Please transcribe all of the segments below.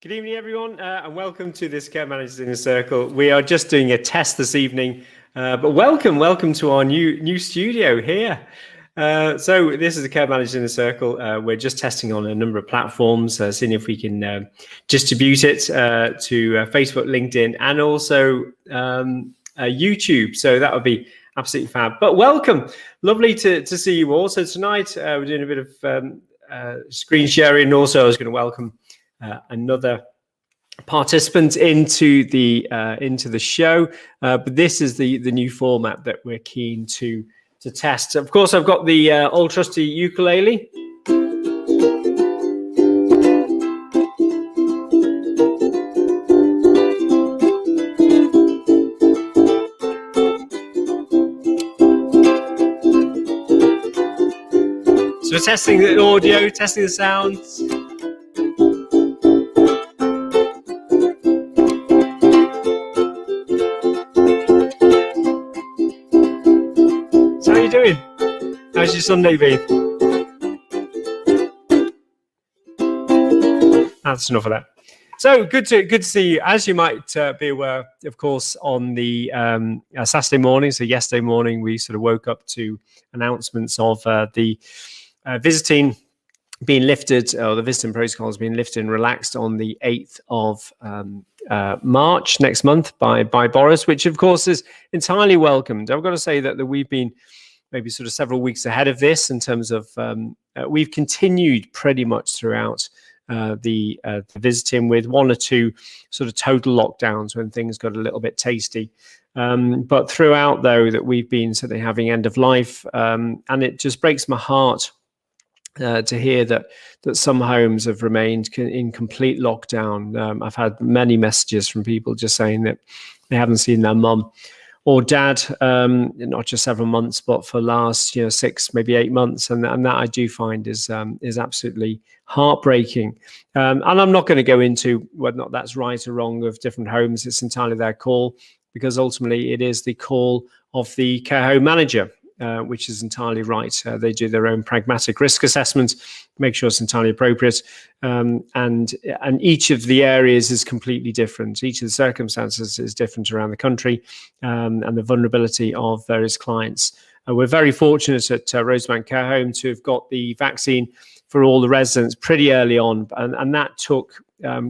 Good evening, everyone, and welcome to this Care Managers Inner Circle. We are just doing a test this evening, but welcome to our new studio here. So this is the Care Managers Inner Circle. We're just testing on a number of platforms, seeing if we can distribute it to Facebook, LinkedIn, and also YouTube. So that would be absolutely fab. But welcome, lovely to see you all. So tonight we're doing a bit of screen sharing, and also I was going to welcome another participant into the show, but this is the new format that we're keen to test. Of course, I've got the old trusty ukulele. So we're testing the audio, testing the sounds. Doing? How's your Sunday been? That's enough of that. So good to see you. As you might be aware, of course, on the Saturday morning, so yesterday morning, we sort of woke up to announcements of the visiting being lifted, or the visiting protocols being lifted and relaxed on the 8th of March next month by Boris, which of course is entirely welcomed. I've got to say that we've been maybe sort of several weeks ahead of this in terms of we've continued pretty much throughout the visiting, with one or two sort of total lockdowns when things got a little bit tasty. But throughout, though, that we've been sort of having end of life, and it just breaks my heart to hear that some homes have remained in complete lockdown. I've had many messages from people just saying that they haven't seen their mum or dad, not just several months, but for last 6, maybe 8 months, and that I do find is absolutely heartbreaking. And I'm not going to go into whether or not that's right or wrong of different homes. It's entirely their call, because ultimately it is the call of the care home manager, which is entirely right. They do their own pragmatic risk assessment, make sure it's entirely appropriate, and each of the areas is completely different. Each of the circumstances is different around the country, and the vulnerability of various clients. We're very fortunate at Rosebank Care Home to have got the vaccine for all the residents pretty early on, and that took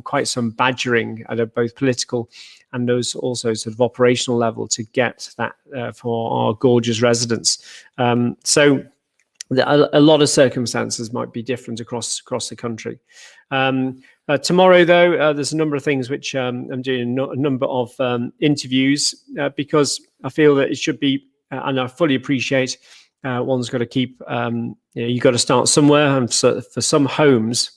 quite some badgering at a both political and those also sort of operational level to get that for our gorgeous residents. So a lot of circumstances might be different across the country. Tomorrow, though, there's a number of things which I'm doing a number of interviews because I feel that it should be, and I fully appreciate one's got to keep, you've got to start somewhere, and so for some homes,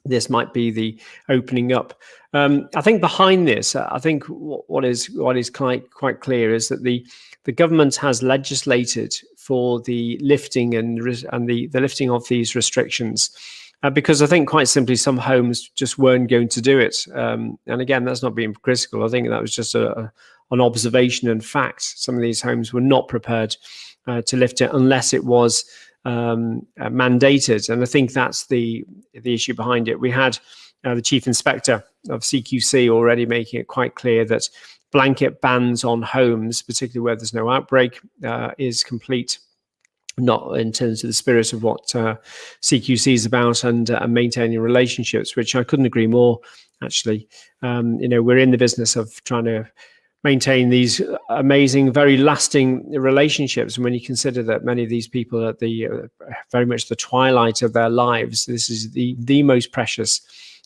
this might be the opening up. I think behind this, I think what is quite clear is that the government has legislated for the lifting and the lifting of these restrictions, because I think quite simply some homes just weren't going to do it. And again, that's not being critical. I think that was just an observation and fact. Some of these homes were not prepared to lift it unless it was mandated, and I think that's the issue behind it. We had the chief inspector of CQC already making it quite clear that blanket bans on homes, particularly where there's no outbreak, is complete, not in terms of the spirit of what CQC is about, and maintaining relationships, which I couldn't agree more. Actually, we're in the business of trying to maintain these amazing, very lasting relationships. And when you consider that many of these people are at the very much the twilight of their lives, this is the most precious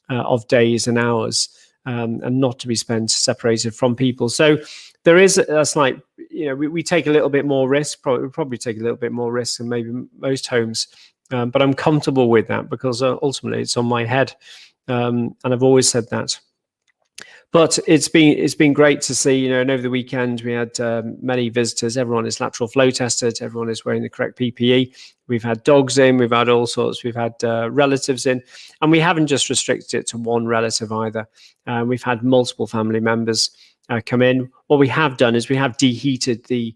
of days and hours, and not to be spent separated from people. So there is a slight, we take a little bit more risk. We probably take a little bit more risk than maybe most homes, but I'm comfortable with that because ultimately it's on my head, and I've always said that. But it's been great to see, and over the weekend we had many visitors. Everyone is lateral flow tested. Everyone is wearing the correct PPE. We've had dogs in. We've had all sorts. We've had relatives in, and we haven't just restricted it to one relative either. We've had multiple family members come in. What we have done is we have deheated the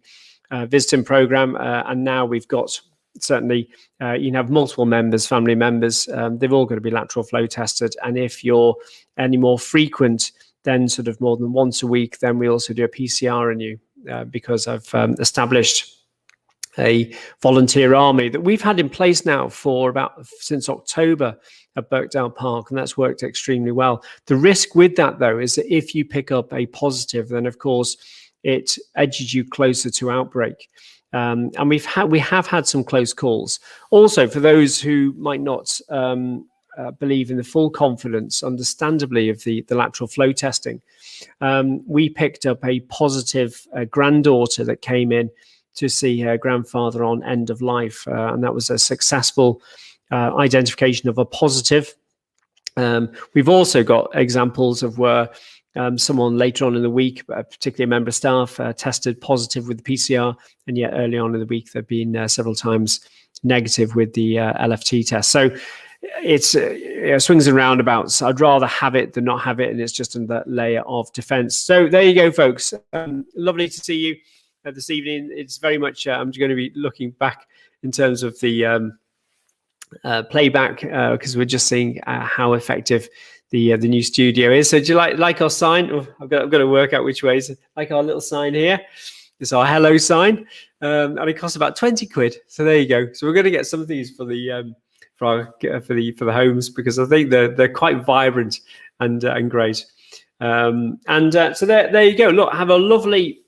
visiting program, and now we've got certainly you can have multiple members, family members. They've all got to be lateral flow tested. And if you're any more frequent than sort of more than once a week, then we also do a PCR on you because I've established a volunteer army that we've had in place now for since October at Birkdale Park, and that's worked extremely well. The risk with that, though, is that if you pick up a positive, then of course it edges you closer to outbreak. And we have had some close calls. Also, for those who might not believe in the full confidence, understandably, of the lateral flow testing, we picked up a positive granddaughter that came in to see her grandfather on end of life, and that was a successful identification of a positive. We've also got examples of where someone later on in the week, particularly a member of staff, tested positive with the PCR, and yet early on in the week they've been several times negative with the LFT test. So it's swings and roundabouts. I'd rather have it than not have it, and it's just another layer of defense. So there you go, folks. Lovely to see you this evening. It's very much I'm going to be looking back in terms of the playback because we're just seeing how effective the new studio is. So do you like our sign? Oh, I've got to work out which way. So like our little sign here. It's our hello sign, and it costs about 20 quid. So there you go. So we're going to get some of these for the for the homes, because I think they're quite vibrant and great. So there you go. Look, have a lovely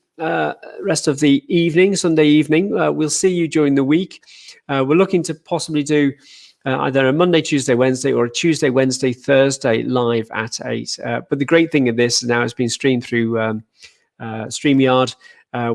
rest of the evening, Sunday evening. We'll see you during the week. We're looking to possibly do either a Monday, Tuesday, Wednesday, or a Tuesday, Wednesday, Thursday live at 8. But the great thing of this now, it's been streamed through StreamYard.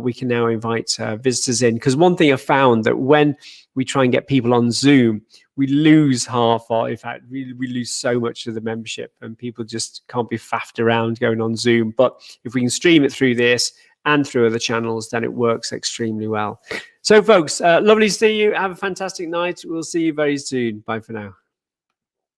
We can now invite visitors in, because one thing I found that when we try and get people on Zoom, we lose in fact, we lose so much of the membership, and people just can't be faffed around going on Zoom. But if we can stream it through this and through other channels, then it works extremely well. So folks, lovely to see you. Have a fantastic night. We'll see you very soon. Bye for now.